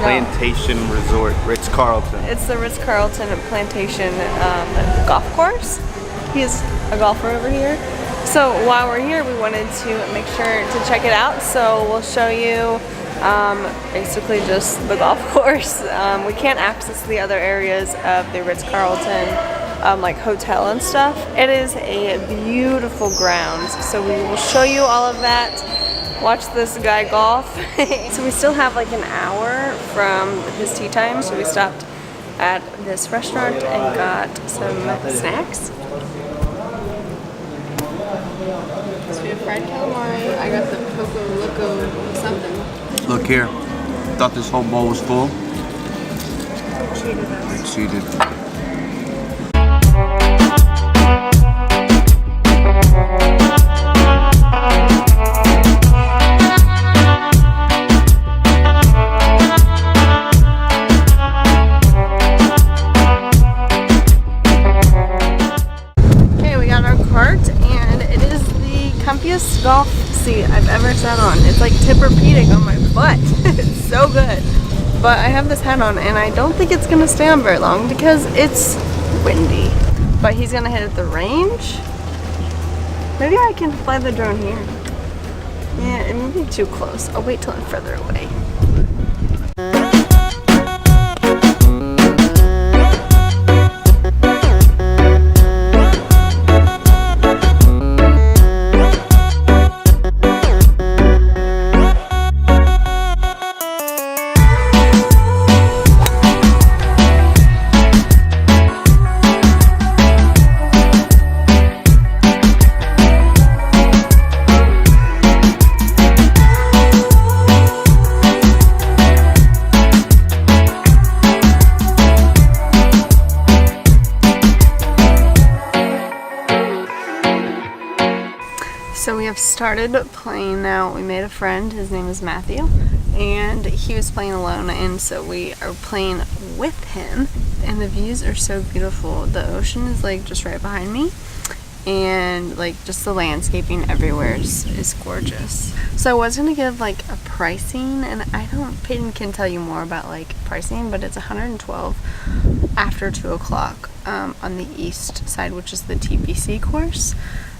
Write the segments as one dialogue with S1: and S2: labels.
S1: Plantation Resort, Ritz Carlton.
S2: It's the Ritz Carlton Plantation golf course. He's a golfer over here. So while we're here, we wanted to make sure to check it out. So we'll show you basically just the golf course. We can't access the other areas of the Ritz Carlton like hotel and stuff. It is a beautiful grounds. So we will show you all of that. Watch this guy golf. So we still have like an hour from his tea time. So we stopped at this restaurant and got some snacks. So we have fried calamari. I got the Poco Loco something.
S1: Look here. Thought this whole bowl was full.
S2: Cheated us.
S1: I cheated.
S2: Golf seat I've ever sat on. It's like Tempur-Pedic on my butt. It's so good. But I have this hat on and I don't think it's gonna stay on very long because it's windy. But he's gonna hit at the range. Maybe I can fly the drone here. Yeah, it may be too close. I'll wait till I'm further away. So we have started playing now. We made a friend, his name is Matthew, and he was playing alone, and so we are playing with him, and the views are so beautiful. The ocean is like just right behind me, and like just the landscaping everywhere is gorgeous. So I was gonna give like a pricing, and Peyton can tell you more about like pricing, but it's $112 after 2 o'clock on the east side, which is the TPC course.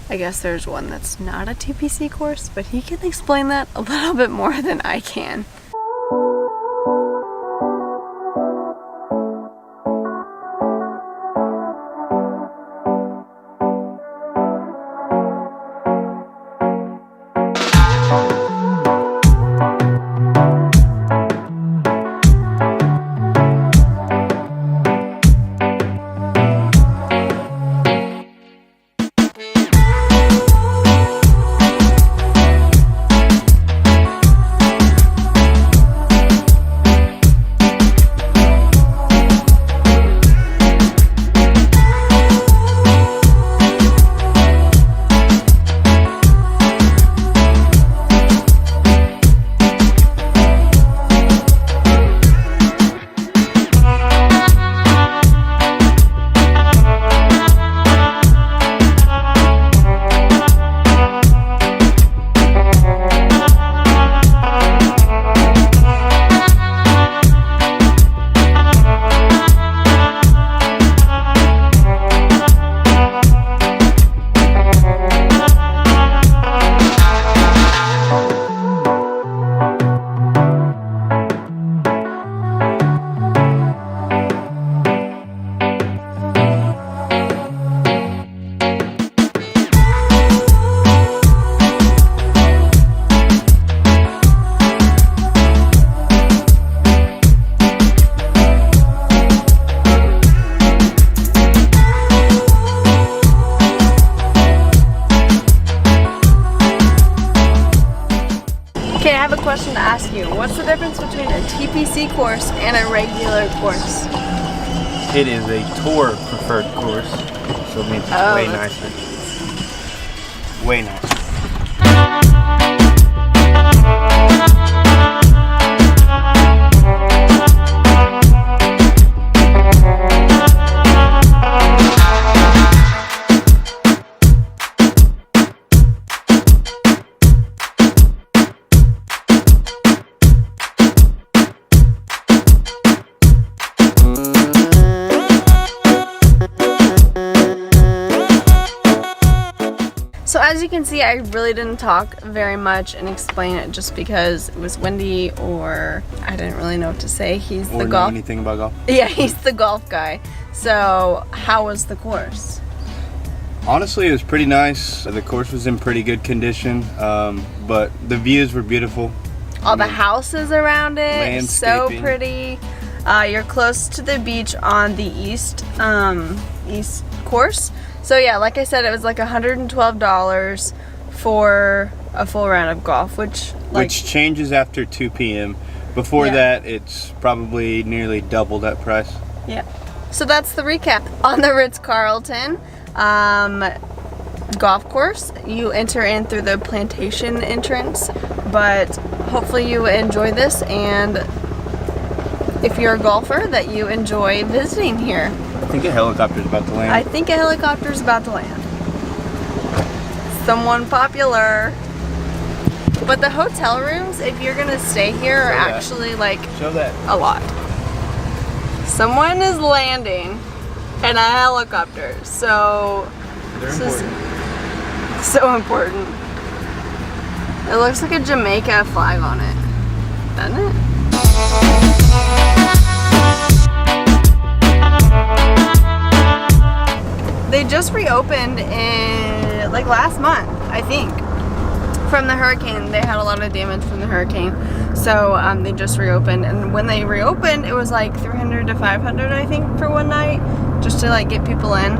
S2: I guess there's one that's not a TPC course, but he can explain that a little bit more than I can. Okay, I have a question to ask you. What's the difference between a TPC course and a regular course?
S1: It is a tour preferred course, so it means it's way nicer. Way nicer.
S2: can see, I really didn't talk very much and explain it just because it was windy, or I didn't really know what to say. He's the golf.
S1: Know anything about golf?
S2: Yeah, he's the golf guy. So, how was the course?
S1: Honestly, it was pretty nice. The course was in pretty good condition, but the views were beautiful.
S2: All the houses around it, so
S1: landscaping.
S2: pretty. You're close to the beach on the east course. So yeah, like I said, it was like $112 for a full round of golf, which
S1: changes after 2 p.m. Before
S2: Yeah.
S1: that, it's probably nearly double that price.
S2: Yeah. So that's the recap on the Ritz Carlton golf course. You enter in through the plantation entrance, but hopefully you enjoy this, and if you're a golfer, that you enjoy visiting here.
S1: I think a helicopter's about to land.
S2: I think a helicopter's about to land. Someone popular. But the hotel rooms, if you're gonna stay here, are actually like
S1: Show that.
S2: a lot. Someone is landing in a helicopter, so
S1: They're
S2: this
S1: important.
S2: is so important. It looks like a Jamaica flag on it, doesn't it? They just reopened in like last month, I think. From the hurricane, they had a lot of damage from the hurricane, so they just reopened. And when they reopened, it was like $300 to $500, I think, for one night, just to like get people in.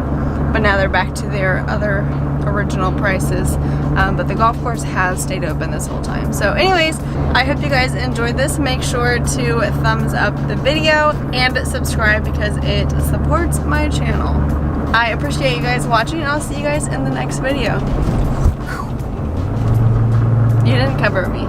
S2: But now they're back to their other original prices. But the golf course has stayed open this whole time. So, anyways, I hope you guys enjoyed this. Make sure to thumbs up the video and subscribe because it supports my channel. I appreciate you guys watching, and I'll see you guys in the next video. You didn't cover me.